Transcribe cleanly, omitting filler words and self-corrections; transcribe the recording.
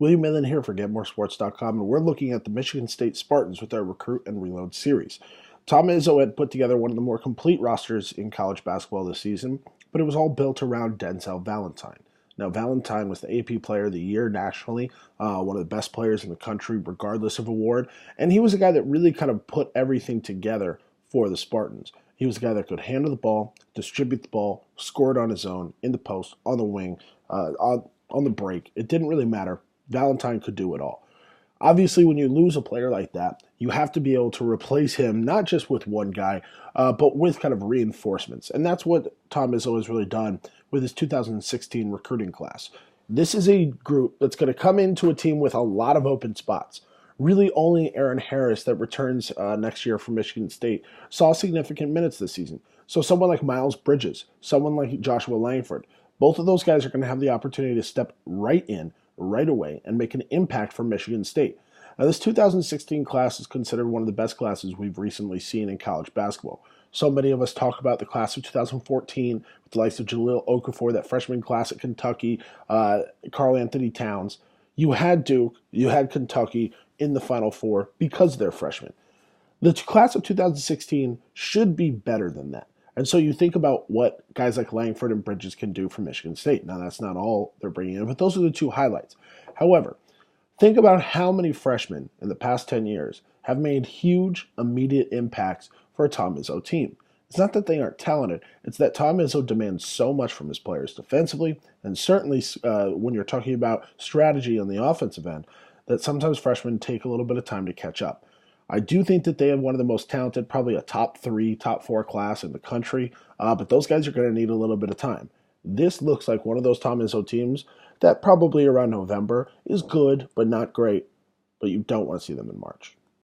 William Millen here for GetMoreSports.com, and we're looking at the Michigan State Spartans with our Recruit and Reload series. Tom Izzo had put together one of the more complete rosters in college basketball this season, but it was all built around Denzel Valentine. Now, Valentine was the AP Player of the Year nationally, one of the best players in the country, regardless of award, and he was a guy that really kind of put everything together for the Spartans. He was a guy that could handle the ball, distribute the ball, score it on his own, in the post, on the wing, on the break. It didn't really matter. Valentine could do it all. Obviously, when you lose a player like that, you have to be able to replace him not just with one guy, but with kind of reinforcements. And that's what Tom Izzo has really done with his 2016 recruiting class. This is a group that's going to come into a team with a lot of open spots. Really, only Aaron Harris, that returns next year from Michigan State, saw significant minutes this season. So someone like Miles Bridges, someone like Joshua Langford, both of those guys are going to have the opportunity to step right in right away and make an impact for Michigan State. Now, this 2016 class is considered one of the best classes we've recently seen in college basketball. So many of us talk about the class of 2014 with the likes of Jahlil Okafor, that freshman class at Kentucky, Karl Anthony Towns. You had Duke, you had Kentucky in the Final Four because they're freshmen. The class of 2016 should be better than that. And so you think about what guys like Langford and Bridges can do for Michigan State. Now, that's not all they're bringing in, but those are the two highlights. However, think about how many freshmen in the past 10 years have made huge, immediate impacts for a Tom Izzo team. It's not that they aren't talented, it's that Tom Izzo demands so much from his players defensively, and certainly when you're talking about strategy on the offensive end, that sometimes freshmen take a little bit of time to catch up. I do think that they have one of the most talented, probably a top three, top four class in the country, but those guys are going to need a little bit of time. This looks like one of those Tom Izzo teams that probably around November is good, but not great, but you don't want to see them in March.